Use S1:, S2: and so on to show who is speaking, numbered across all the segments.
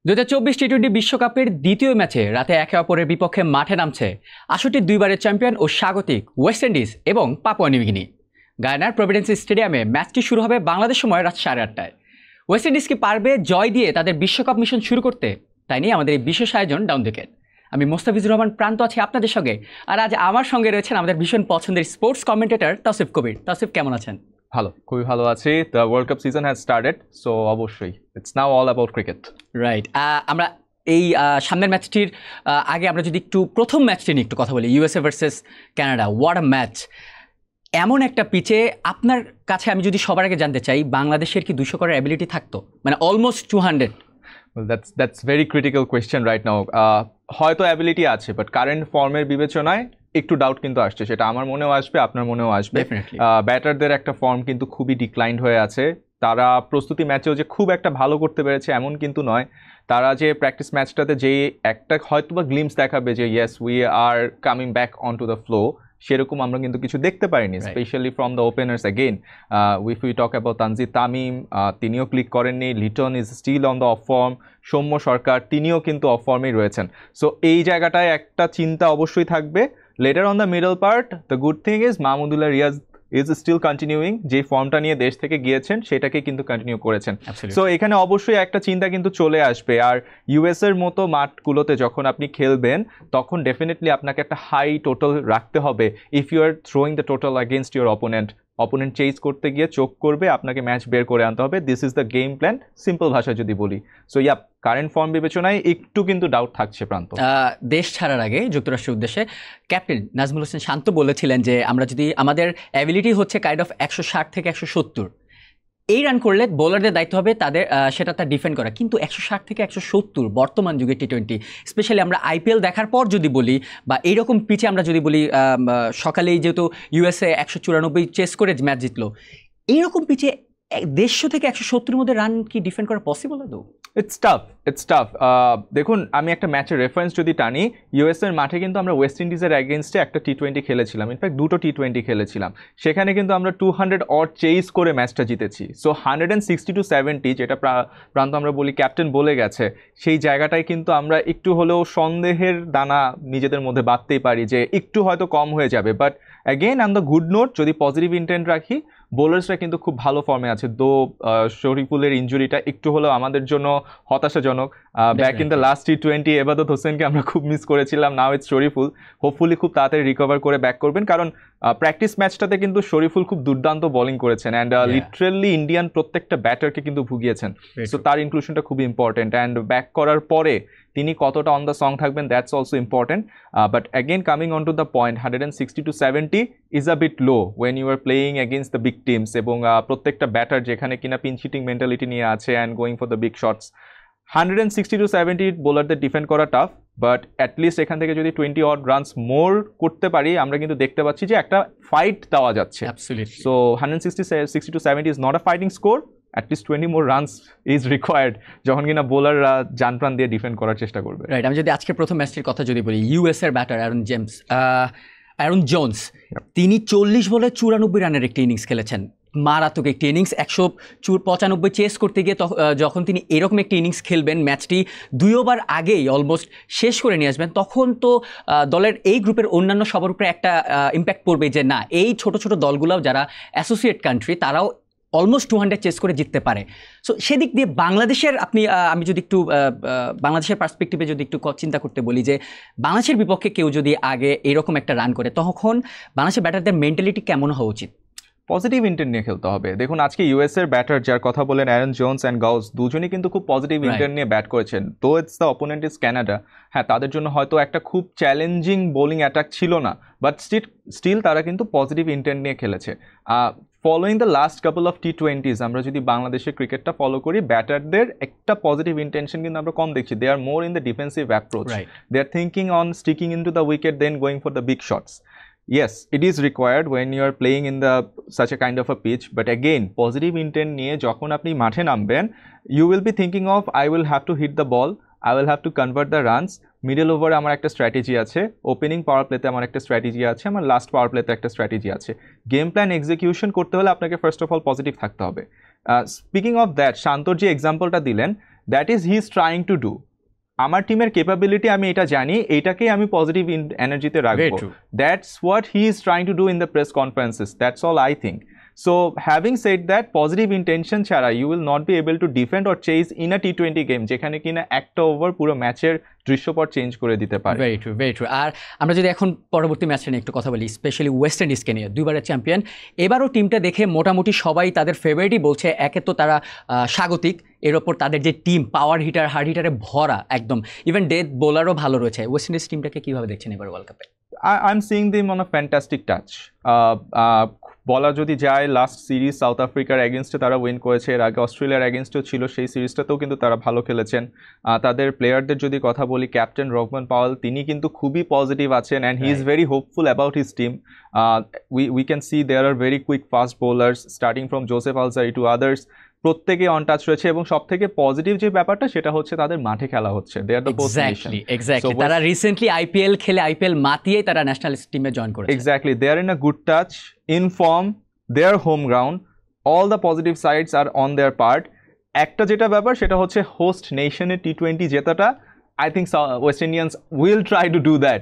S1: 2024 টি-20 বিশ্বকাপের দ্বিতীয় ম্যাচে রাতে একে অপরের বিপক্ষে মাঠে নামছে আসরটির দুইবারের চ্যাম্পিয়ন ও স্বাগতিক ওয়েস্ট ইন্ডিজ এবং পাপুয়া নিউগিনি। গায়ানার প্রভিডেন্স স্টেডিয়ামে ম্যাচটি শুরু হবে বাংলাদেশ সময় রাত 8:30টায়। ওয়েস্ট ইন্ডিজ কি পারবে জয় দিয়ে তাদের বিশ্বকাপ মিশন শুরু করতে? তাই নিয়ে আমাদের এই বিশেষ আয়োজন ডাউন উইকেট। আমি মোস্তাফিজুর রহমান প্রান্ত আছি আপনাদের সঙ্গে, আর আজ আমার সঙ্গে রয়েছেন আমাদের ভীষণ পছন্দের স্পোর্টস কমেন্টেটর তাসিফ কবির। তাসিফ, কেমন আছেন?
S2: ভালো, খুবই ভালো আছি। The world cup season has started, so অবশ্যই it's now all about cricket.
S1: Right. আমরা এই সামনের ম্যাচটির আগে আমরা যদি একটু প্রথম ম্যাচটি নিয়ে একটু কথা বলি, USA versus Canada. What a match! এমন একটা পিচে আপনার কাছে আমি যদি সবার আগে জানতে চাই, বাংলাদেশের কি 200 করার অ্যাবিলিটি থাকতো? মানে almost 200।
S2: Well, that's very critical question right now. হয়তো অ্যাবিলিটি আছে, বাট কারেন্ট ফর্মের বিবেচনায় একটু ডাউট কিন্তু আসছে। সেটা আমার মনেও আসবে, আপনার মনেও আসবে। ব্যাটারদের একটা ফর্ম কিন্তু খুবই ডিক্লাইন্ড হয়ে আছে। তারা প্রস্তুতি ম্যাচেও যে খুব একটা ভালো করতে পেরেছে এমন কিন্তু নয়। তারা যে প্র্যাকটিস ম্যাচটাতে যে একটা হয়তো বা গ্লিমস দেখাবে যে yes we are coming back on to the flow, সেরকম আমরা কিন্তু কিছু দেখতে পারিনি, specially from the openers. Again if we talk about Tanzid Tamim, তিনিও ক্লিক করেননি। Liton is still on the off form. Soumya Sarkar তিনিও কিন্তু অফ ফর্মেই রয়েছেন। সো এই জায়গাটায় একটা চিন্তা অবশ্যই থাকবে। Later on the middle part, the good thing is Mahmudullah Riyad is still continuing. যে ফর্মটা নিয়ে দেশ থেকে গিয়েছেন সেটাকে কিন্তু কন্টিনিউ করেছেন। সো এখানে অবশ্যই একটা চিন্তা কিন্তু চলে আসবে। আর ইউএসের মতো মাঠগুলোতে যখন আপনি খেলবেন তখন ডেফিনেটলি আপনাকে একটা হাই টোটাল রাখতে হবে। If you are throwing the total against your opponent chase করতে গিয়ে চোখ করবে, আপনাকে ম্যাচ বের করে আনতে হবে। This is the game plan, simple ভাষায় যদি বলি। সো ইয়া, কারেন্ট ফর্ম বিবেচনায় একটু কিন্তু ডাউট থাকছে প্রান্ত।
S1: দেশ ছাড়ার আগে যুক্তরাষ্ট্রের উদ্দেশ্যে ক্যাপ্টেন নাজমুল হোসেন শান্ত বলেছিলেন যে আমরা যদি আমাদের অ্যাবিলিটি হচ্ছে কাইন্ড অফ 160 থেকে 170, এই রান করলে বোলারদের দায়িত্ব হবে তাদের সেটা তার ডিফেন্ড করা। কিন্তু 160 থেকে 170 বর্তমান যুগে টি-20, স্পেশালি আমরা আইপিএল দেখার পর যদি বলি বা এইরকম পিচে আমরা যদি বলি, সকালেই যেহেতু ইউএসএ 194 চেস করে ম্যাচ জিতলো, এইরকম পিচে 150 থেকে 170-এর মধ্যে রান কি ডিফেন্ড করা পসিবল আদৌ?
S2: It's tough. দেখুন, আমি একটা ম্যাচের রেফারেন্স যদি টানি, ইউএসএর মাঠে কিন্তু আমরা ওয়েস্ট ইন্ডিজের অ্যাগেনস্টে একটা টি-20 খেলেছিলাম। ইনফ্যাক্ট দুটো টি-20 খেলেছিলাম। সেখানে কিন্তু আমরা 200 অড চেস করে ম্যাচটা জিতেছি। সো 160-70 যেটা প্রান্ত আমরা বলি ক্যাপ্টেন বলে গেছে, সেই জায়গাটায় কিন্তু আমরা একটু হলেও সন্দেহের দানা নিজেদের মধ্যে বাঁধতেই পারি যে একটু হয়তো কম হয়ে যাবে। But again on the good note, যদি পজিটিভ ইন্টেন্ট রাখি, বোলার্সরা কিন্তু খুব ভালো ফর্মে আছে। দো শরীফুলের ইঞ্জুরিটা একটু হলেও আমাদের জন্য হতাশাজনক। ব্যাক ইন দ্য লাস্ট টি-20 এবাদত হোসেনকে আমরা খুব মিস করেছিলাম। Now it's Shariful. হোপফুলি খুব তাড়াতাড়ি রিকভার করে ব্যাক করবেন, কারণ প্র্যাকটিস ম্যাচটাতে কিন্তু শরীফুল খুব দুর্দান্ত বোলিং করেছেন অ্যান্ড লিটারেলি ইন্ডিয়ান প্রত্যেকটা ব্যাটারকে কিন্তু ভুগিয়েছেন। সো তার ইনক্লুশনটা খুবই ইম্পর্টেন্ট। অ্যান্ড ব্যাক করার পরে তিনি কতটা অন দ্য সং থাকবেন, that's also important. But again coming on to the point, 160-70 is a bit low when you are playing against the big teams, এবং প্রত্যেকটা ব্যাটার যেখানে কিনা পিন হিটিং মেন্টালিটি নিয়ে আছে and going for the big shots. 160-70 বোলারদের defend করা tough, but at least এখান থেকে যদি 20 অড রানস মোর করতে পারি, আমরা কিন্তু দেখতে পাচ্ছি যে একটা ফাইট দেওয়া যাচ্ছে। So 160-70 is not a fighting score. At least 20 more runs is required, যখন কিনা বোলাররা জান প্রাণ দিয়ে ডিফেন্ড করার চেষ্টা করবে।
S1: রাইট। আমি যদি আজকে প্রথম ম্যাচটির কথা যদি বলি, ইউএসএর ব্যাটার অ্যারন জোন্স, তিনি 40 বলে 94 রানের একটি ইনিংস খেলেছেন। মারাত্মক একটি ইনিংস। 195 চেস করতে গিয়ে যখন তিনি এরকম একটি ইনিংস খেলবেন, ম্যাচটি 2 ওভার আগেই অলমোস্ট শেষ করে নিয়ে আসবেন, তখন তো দলের এই গ্রুপের অন্যান্য সবার উপরে একটা ইম্প্যাক্ট পড়বে যে না, এই ছোট ছোট দলগুলোও যারা অ্যাসোসিয়েট কান্ট্রি, তারাও অলমোস্ট 200 চেস করে জিততে পারে। সো সেদিক দিয়ে বাংলাদেশের আমি যদি একটু বাংলাদেশের পার্সপেক্টিভে যদি একটু চিন্তা করতে বলি যে বাংলাদেশের বিপক্ষে কেউ যদি আগে এরকম একটা রান করে, তখন বাংলাদেশের ব্যাটারদের মেন্টালিটি কেমন হওয়া উচিত?
S2: পজিটিভ ইন্টেন্ট নিয়ে খেলতে হবে। দেখুন, আজকে ইউএসএর ব্যাটার যার কথা বলেন, অ্যারন জোন্স অ্যান্ড গাউস, দুজনই কিন্তু খুব পজিটিভ ইন্টেন্ট নিয়ে ব্যাট করেছেন। তো it's the opponent is Canada. হ্যাঁ, তাদের জন্য হয়তো একটা খুব চ্যালেঞ্জিং বোলিং অ্যাটাক ছিল না, বাট স্টিল তারা কিন্তু পজিটিভ ইন্টেন্ট নিয়ে খেলেছে। Following the last couple of টি-20s, আমরা যদি বাংলাদেশের ক্রিকেটটা ফলো করি, ব্যাটারদের একটা পজিটিভ ইন্টেনশন কিন্তু আমরা কম দেখছি। They are more in the defensive approach. They are thinking on sticking in to the wicket, then going for the big shots. Yes, it is required when you are playing in the such a kind of a pitch, but again positive intent নিয়ে যখন আপনি মাঠে নামবেন, you will be thinking of I will have to hit the ball, I will have to convert the runs, middle ওভারে আমার একটা strategy আছে, opening পাওয়ার প্লেতে আমার একটা স্ট্র্যাটেজি আছে, আমার লাস্ট পাওয়ার প্লেতে একটা স্ট্র্যাটেজি আছে। গেম প্ল্যান এক্সিকিউশন করতে হলে আপনাকে ফার্স্ট অফ অল পজিটিভ থাকতে হবে। স্পিকিং অফ দ্যাট, শান্তর যে এক্সাম্পলটা দিলেন, that is he is trying to do. আমার টিমের ক্যাপাবিলিটি আমি এটা জানি, এইটাকেই আমি পজিটিভ এনার্জিতে রাখবো। That's what he is trying to do in the press conferences, that's all I think. So having said that, positive intention ছাড়া you will not be able to defend or chase in a T20 game, যেখানে কিনা একটা over পুরো ম্যাচের দৃশ্যপট change করে দিতে পারে।
S1: Very true, very true. আর আমরা যদি এখন পরবর্তী ম্যাচটা নিয়ে একটু কথা বলি, স্পেশালি ওয়েস্ট ইন্ডিজকে নিয়ে, দুইবারের চ্যাম্পিয়ন, এবারও টিমটা দেখে মোটামুটি সবাই তাদের ফেভারিটই বলছে। একে তো তারা স্বাগতিক, এর ওপর তাদের যে টিম পাওয়ার হিটার হার্ড হিটারে ভরা একদম, ইভেন ডেথ বোলারও ভালো রয়েছে। ওয়েস্ট ইন্ডিজ টিমটাকে কীভাবে দেখছেন এবার ওয়ার্ল্ড কাপে?
S2: I'm seeing them on a fantastic touch. বলা যদি যায়, লাস্ট সিরিজ সাউথ আফ্রিকার এগেনস্টে তারা উইন করেছে, এর আগে অস্ট্রেলিয়ার এগেনস্টেও ছিল, সেই সিরিজটাতেও কিন্তু তারা ভালো খেলেছেন। তাদের প্লেয়ারদের যদি কথা বলি, ক্যাপ্টেন রহমান পাওয়েল তিনি কিন্তু খুবই পজিটিভ আছেন, and he is very hopeful about his team. We can see there are very quick fast bowlers starting from Joseph Alzarri to others, প্রত্যেকে অন টাচ রয়েছে। এবং সব থেকে পজিটিভ যে ব্যাপারটা সেটা হচ্ছে তাদের মাঠে খেলা হচ্ছে, they are the host nation.
S1: Exactly, তারা রিসেন্টলি আইপিএল খেলে আইপিএল মাতিয়ে তারা ন্যাশনাল টিমে জয়েন করেছে।
S2: Exactly, they are in a good touch, in form, their home ground, all the positive sides are on their part. একটা যেটা ব্যাপার সেটা হচ্ছে হোস্ট নেশনের T20 জেতাটা। I think West Indians will try to do that.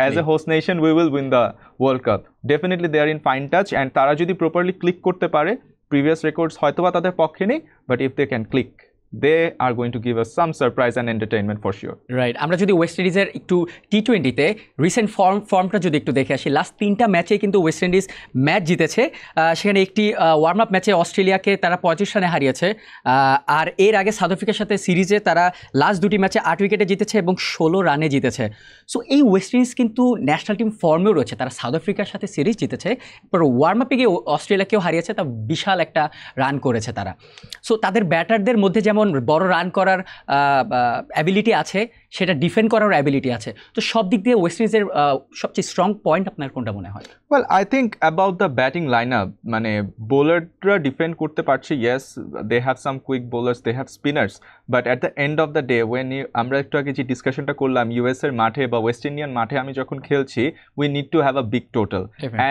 S2: As a host nation, we will win the World Cup. Definitely they are in fine touch, and তারা যদি properly click করতে পারে, previous records হয়তোবা তাদের পক্ষে নেই, but if they can click, they are going to give us some surprise and entertainment for sure.
S1: Right, আমরা যদি ওয়েস্ট ইন্ডিজের একটু T20-তে রিসেন্ট ফর্মটা যদি একটু দেখে আসি, লাস্ট 3টা ম্যাচে কিন্তু ওয়েস্ট ইন্ডিজ ম্যাচ জিতেছে। সেখানে একটি ওয়ার্ম আপ ম্যাচে অস্ট্রেলিয়াকে তারা 25 রানে হারিয়েছে, আর এর আগে সাউথ আফ্রিকার সাথে সিরিজে তারা লাস্ট 2টি ম্যাচে 8 উইকেটে জিতেছে এবং 16 রানে জিতেছে। সো এই ওয়েস্ট ইন্ডিজ কিন্তু ন্যাশনাল টিম ফর্মেও রয়েছে, তারা সাউথ আফ্রিকার সাথে সিরিজ জিতেছে, পর ওয়ার্ম আপে গিয়ে অস্ট্রেলিয়াকেও হারিয়েছে, তা বিশাল একটা রান করেছে তারা। সো তাদের ব্যাটারদের মধ্যে যেমন বড় রান করার অ্যাবিলিটি আছে, সেটা ডিফেন্ড করার অ্যাবিলিটি আছে। তো সব দিক দিয়ে ওয়েস্ট ইন্ডিজের সবচেয়ে স্ট্রং পয়েন্ট আপনার কোনটা মনে হয়?
S2: Well, I think about the batting lineup, মানে বোলাররা ডিফেন্ড করতে পারছে, yes, they have some quick bowlers, they have spinners, but at the end of the day, when আমরা একটু আগে যে ডিসকাশনটা করলাম, ইউএস এর মাঠে বা ওয়েস্ট ইন্ডিয়ান মাঠে আমি যখন খেলছি, we need to have a big total.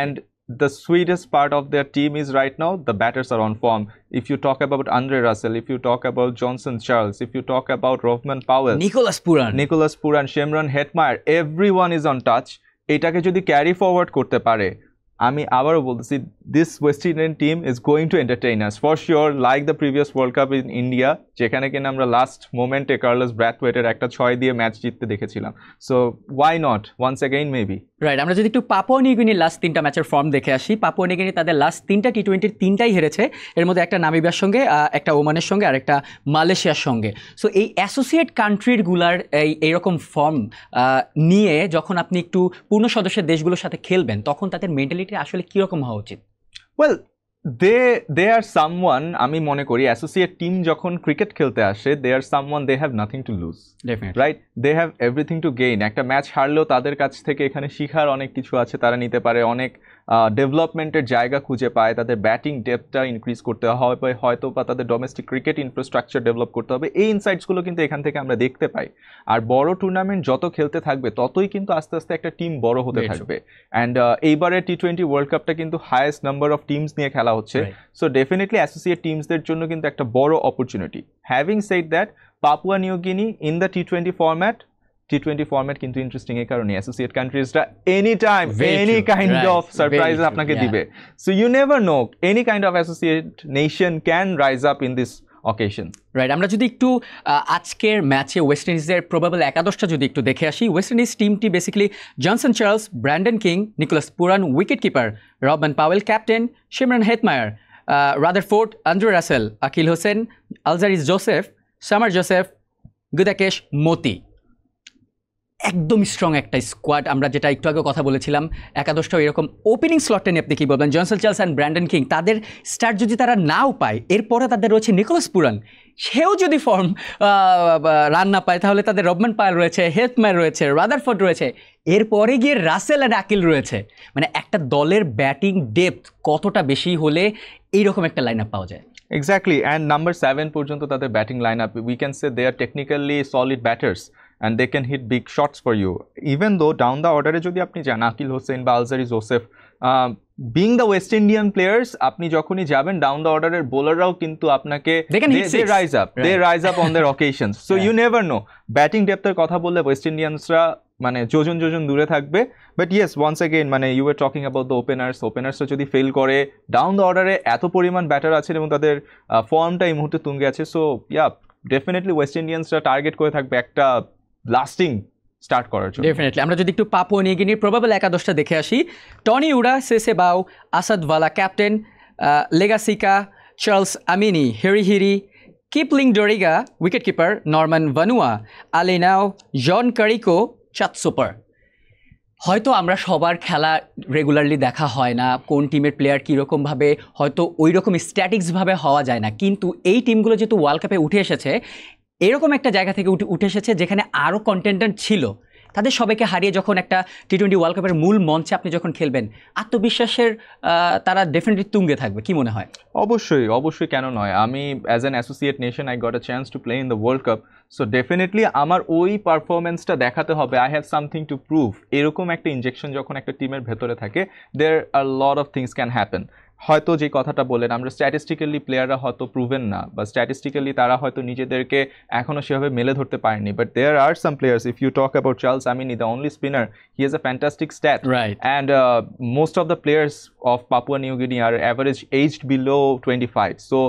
S2: And the sweetest part of their team is right now the batters are on form. If you talk about Andre Russell, if you talk about Johnson Charles, if you talk about Rohman Powell, Nicholas Puran, Shimron Hetmyer, everyone is on touch. এটাকে যদি carry forward করতে পারে, আমি আবারও বলতেছি, this West Indian team is going to entertain us for sure, like the previous World Cup in India, যেখানে কিনা আমরা লাস্ট মোমেন্টে কার্লোস ব্র্যাথওয়েটের একটা 6 দিয়ে ম্যাচ জিততে দেখেছিলাম। So why not once again maybe.
S1: Right, আমরা যদি একটু পাপুয়া নিউগিনির লাস্ট 3টা ম্যাচের ফর্ম দেখে আসি, পাপুয়া নিউগিনি তাদের লাস্ট 3টা T20 3টাই হেরেছে, এর মধ্যে একটা নামিবিয়ার সঙ্গে, একটা ওমানের সঙ্গে, আর একটা মালয়েশিয়ার সঙ্গে। সো এই অ্যাসোসিয়েট কান্ট্রিগুলার এইরকম ফর্ম নিয়ে যখন আপনি একটু পূর্ণ সদস্যের দেশগুলোর সাথে খেলবেন, তখন তাদের মেন্টালিটি আসলে কীরকম হওয়া উচিত?
S2: Well, they are someone, আমি মনে করি অ্যাসোসিয়েট টিম যখন ক্রিকেট খেলতে আসে, they are someone they have nothing to lose.
S1: Definitely.
S2: Right? They have everything to gain. একটা ম্যাচ হারলেও তাদের কাছ থেকে এখানে শিখার অনেক কিছু আছে, তারা নিতে পারে, অনেক ডেভেলপমেন্টের জায়গা খুঁজে পায়, তাদের ব্যাটিং ডেপথটা ইনক্রিজ করতে হবে, হয়তো বা তাদের ডোমেস্টিক ক্রিকেট ইনফ্রাস্ট্রাকচার ডেভেলপ করতে হবে। এই ইনসাইটসগুলো কিন্তু এখান থেকে আমরা দেখতে পাই। আর বড় টুর্নামেন্ট যত খেলতে থাকবে, ততই কিন্তু আস্তে আস্তে একটা টিম বড় হতে থাকবে। অ্যান্ড এইবারের T20 ওয়ার্ল্ড কাপটা কিন্তু হাইয়েস্ট নাম্বার অফ টিমস নিয়ে খেলা হচ্ছে। সো ডেফিনেটলি অ্যাসোসিয়েট টিমসদের জন্য কিন্তু একটা বড় opportunity. Having said that, Papua New Guinea in the T20 format কিন্তু ইন্টারেস্টিং এই কারণে অ্যাসোসিয়েট কান্ট্রিজরা any time any kind of surprise আপনাকে দিবে। So you never know, any kind of associate nation can rise up in this occasion.
S1: Right, আমরা যদি একটু আজকের ম্যাচে ওয়েস্ট ইন্ডিজের প্রবাবল একাদশটা যদি একটু দেখে আসি, ওয়েস্ট ইন্ডিজ টিমটি basically Johnson Charles, Brandon King, Nicholas Pooran wicket keeper, Rovman Powell captain, Shimron Hetmyer, Rutherford, Andre Russell, Akeal Hosein, Alzarri Joseph, Shamar Joseph, Gudakesh Motie. একদম স্ট্রং একটা স্কোয়াড। আমরা যেটা একটু আগে কথা বলেছিলাম, একাদশটাও এরকম। ওপেনিং স্লটটা নিয়ে আপনি কী বলবেন? Johnson Charles and Brandon King, তাদের স্টার্ট যদি তারা নাও পায়, এরপরে তাদের রয়েছে নিকোলাস পুরান, সেও যদি ফর্ম রান না পায়, তাহলে তাদের রহমান পায়েল রয়েছে, হেথমায়ার রয়েছে, রাদারফোর্ড রয়েছে, এরপরে গিয়ে রাসেল অ্যান্ড আকিল রয়েছে। মানে একটা দলের ব্যাটিং ডেপথ কতটা বেশি হলে এইরকম একটা লাইন আপ পাওয়া যায়?
S2: Exactly, and number 7 পর্যন্ত তাদের batting line up, we can say they are technically solid batters and they can hit big shots for you. Even though down the order যদি আপনি যান, আকিল হোসেন বা Alzarri Joseph being the West Indian players, আপনি যখনই যাবেন down the অর্ডারের বোলাররাও কিন্তু আপনাকে they rise up on their occasions, so you never know. Batting ডেপথের কথা বললে ওয়েস্ট ইন্ডিয়ানসরা মানে যোজন দূরে থাকবে, বাট ইয়েস ওয়ান্স অ্যাগেইন মানে you are talking about the ওপেনার্সরা যদি ফেল করে, ডাউন দ্য অর্ডারে এত পরিমাণ ব্যাটার আছেন এবং তাদের ফর্মটা এই মুহূর্তে তুঙ্গে আছে, সো ইয়া ডেফিনেটলি ওয়েস্ট ইন্ডিয়ানসরা টার্গেট করে থাকবে একটা লাস্টিং স্টার্ট করার জন্য।
S1: ডেফিনেটলি। আমরা যদি একটু পাপুয়া নিউ গিনির প্রবাবল একাদশটা দেখে আসি, Tony Ura, Sese Bau, Assad Vala captain, Lega Siaka, Charles Amini, Hiri, Kipling Doriga wicket keeper, Norman Vanua, Alei Nao, John Kariko, Chad Soper. হয়তো আমরা সবার খেলা রেগুলারলি দেখা হয় না, কোন টিমের প্লেয়ার কীরকমভাবে হয়তো ওই রকম স্ট্যাটিক্সভাবে হওয়া যায় না, কিন্তু এই টিমগুলো যেহেতু ওয়ার্ল্ড কাপে উঠে এসেছে, এরকম একটা জায়গা থেকে উঠে এসেছে যেখানে আরও কন্টেন্ডেন্ট ছিল, তাদের সবাইকে হারিয়ে যখন একটা টি-20 ওয়ার্ল্ড কাপের মূল মঞ্চে আপনি যখন খেলবেন, আত্মবিশ্বাসের তারা ডেফিনেটলি তুঙ্গে থাকবে, কি মনে হয়?
S2: অবশ্যই কেন নয়। আমি as an associate nation I got a chance to play in the world cup, so definitely আমার ওই পারফরমেন্সটা দেখাতে হবে। I have something to prove. এরকম একটা ইনজেকশন যখন একটা টিমের ভেতরে থাকে, there are lot of things can happen. হয়তো যে কথাটা বললেন, আমরা স্ট্যাটিস্টিক্যালি প্লেয়াররা হয়তো প্রুভেন না, বা স্ট্যাটিস্টিক্যালি তারা হয়তো নিজেদেরকে এখনও সেভাবে মেলে ধরতে পারেনি, but there are some players, if you talk about Charles Amini, the only spinner, he has a fantastic stat, and most of the players of Papua New Guinea are average aged below 25, so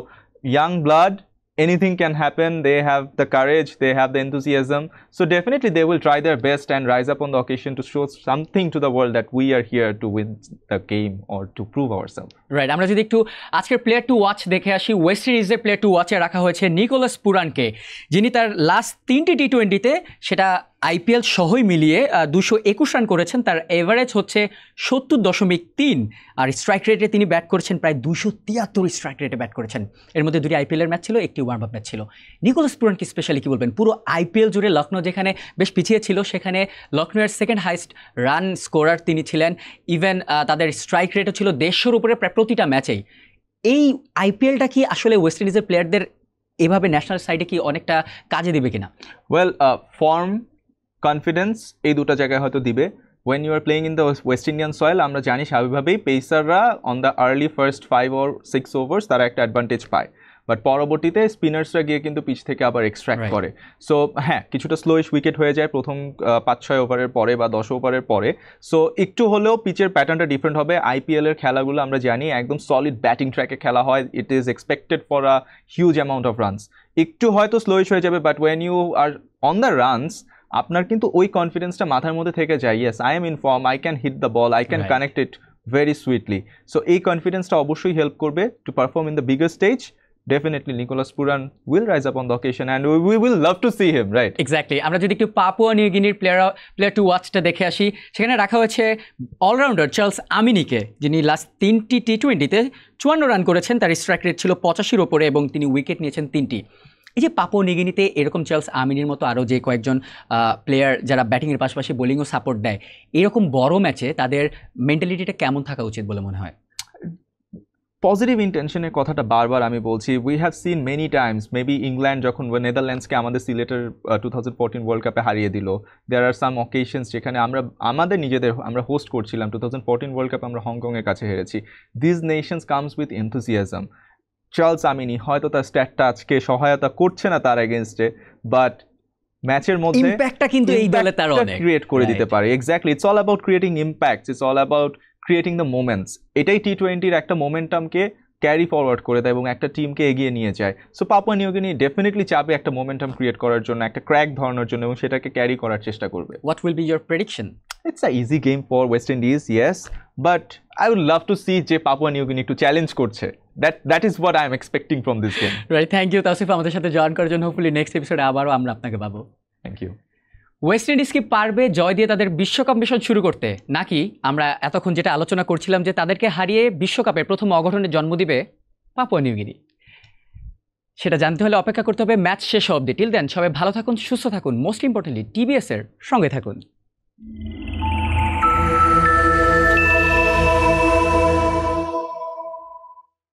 S2: young blood, anything can happen. They have the courage, they have the enthusiasm, so definitely they will try their best and rise up on the occasion to show something to the world that we are here to win the game or to prove ourselves.
S1: Right. আমরা যদি একটু আজকের player to watch দেখে আসি, West ইন্ডিজের player two ওয়াচে রাখা হয়েছে Nicolas পুরানকে, যিনি তার লাস্ট 3টি টি-20তে সেটা আইপিএল সহই মিলিয়ে 221 রান করেছেন, তার এভারেজ হচ্ছে 70.3, আর স্ট্রাইক রেটে তিনি ব্যাট করেছেন প্রায় 273 স্ট্রাইক রেটে ব্যাট করেছেন। এর মধ্যে 2টি আইপিএলের ম্যাচ ছিল, একটি ওয়ার্ম আপ ম্যাচ ছিল। নিকোলাস পুরানকে স্পেশালি কী বলবেন? পুরো আইপিএল জুড়ে লখনৌ যেখানে বেশ পিছিয়ে ছিল, সেখানে লখনৌয়ের সেকেন্ড হাইস্ট রান স্কোরার তিনি ছিলেন। ইভেন তাদের স্ট্রাইক রেটও ছিল 150-এর উপরে প্রায় প্রতিটা ম্যাচেই। এই আইপিএলটা কি আসলে ওয়েস্ট ইন্ডিজের প্লেয়ারদের এভাবে ন্যাশনাল সাইডে কি অনেকটা কাজে দিবে কিনা?
S2: ওয়েল, ফর্ম, কনফিডেন্স, এই দুটো জায়গায় হয়তো দিবে। when you are playing in the West Indian soil, আমরা জানি স্বাভাবিকভাবেই পেসাররা on the early first 5 or 6 overs তারা একটা অ্যাডভান্টেজ পায়, বাট পরবর্তীতে স্পিনার্সরা গিয়ে কিন্তু পিচ থেকে আবার এক্সট্র্যাক্ট করে। সো হ্যাঁ, কিছুটা স্লোইশ উইকেট হয়ে যায় প্রথম 5-6 ওভারের পরে বা 10 ওভারের পরে। সো একটু হলেও পিচের প্যাটার্নটা ডিফারেন্ট হবে। আইপিএলের খেলাগুলো আমরা জানি একদম সলিড ব্যাটিং ট্র্যাকে খেলা হয়, it is expected for a huge amount of runs. একটু হয়তো স্লোইশ হয়ে যাবে, but when you are on the runs, আপনার কিন্তু ওই কনফিডেন্সটা মাথার মধ্যে থেকে যায়, yes I am in form, I can hit the ball, I can connect it very sweetly. So এই কনফিডেন্সটা অবশ্যই হেল্প করবে to perform in the bigger stage. Definitely Nicholas Pooran will rise up on the occasion and we will love to see him, right?
S1: Exactly. আমরা যদি একটু Papua New গিনির player two ওয়াচটা দেখে আসি, সেখানে রাখা হয়েছে অলরাউন্ডার চার্লস আমিনিকে, যিনি লাস্ট 3টি টি-20তে 54 রান করেছেন, তার স্ট্রাইক রেট ছিল 85-এর ওপরে এবং তিনি উইকেট নিয়েছেন 3টি। এই যে পাপুয়া নিউ গিনিতে এরকম চার্লস আমিনির মতো আরও যে কয়েকজন প্লেয়ার যারা ব্যাটিংয়ের পাশাপাশি বোলিংও সাপোর্ট দেয়, এরকম বড় ম্যাচে তাদের মেন্টালিটিটা কেমন থাকা উচিত বলে মনে হয়?
S2: পজিটিভ ইন্টেনশনের কথাটা বারবার আমি বলছি। We have seen many Times, maybe England যখন নেদারল্যান্ডসকে আমাদের সিলেটের 2014 ওয়ার্ল্ড কাপে হারিয়ে দিল, দেয়ার আর সাম অকেশনস যেখানে আমরা হোস্ট করছিলাম 2014 ওয়ার্ল্ড কাপ, আমরা হংকংয়ের কাছে হেরেছি। This nations comes with enthusiasm. Charles Amini হয়তো তার স্ট্যাটটা আজকে সহায়তা করছে না তার এগেনস্টে, বাট ম্যাচের মধ্যে
S1: ইম্প্যাক্টটা কিন্তু এই দলে তার অনেক
S2: ক্রিয়েট করে দিতে পারে। Exactly, it's all about creating impacts, it's all about creating the moments. এটাই টি-20-র একটা মোমেন্টামকে ক্যারি ফরওয়ার্ড করে দেয় এবং একটা টিমকে এগিয়ে নিয়ে যায়। সো পাপুয়া নিউ গিনি ডেফিনেটলি চাবে একটা মোমেন্টাম ক্রিয়েট করার জন্য, একটা ক্র্যাক ধরানোর জন্য, এবং সেটাকে ক্যারি করার চেষ্টা করবে।
S1: What will be your prediction?
S2: It's an easy game for West Indies, yes, but I would love to see যে পাপুয়া নিউ গিনি একটু চ্যালেঞ্জ করছে। That is what I am expecting from this game.
S1: Right, thank you Tawsif আমাদের সাথে join করার জন্য। Hopefully next এপিসোডে আবারও আমরা আপনাকে পাবো।
S2: Thank you.
S1: ওয়েস্ট ইন্ডিজ কি পারবে জয় দিয়ে তাদের বিশ্বকাপ মিশন শুরু করতে, নাকি আমরা এতক্ষণ যেটা আলোচনা করছিলাম যে তাদেরকে হারিয়ে বিশ্বকাপের প্রথম অঘটনের জন্ম দিবে পাপুয়া নিউ গিনি? সেটা জানতে হলে অপেক্ষা করতে হবে ম্যাচ শেষ অবধি। টিল দেন সবাই ভালো থাকুন, সুস্থ থাকুন, মোস্ট ইম্পর্টেন্টলি টিবিএস এর সঙ্গে থাকুন।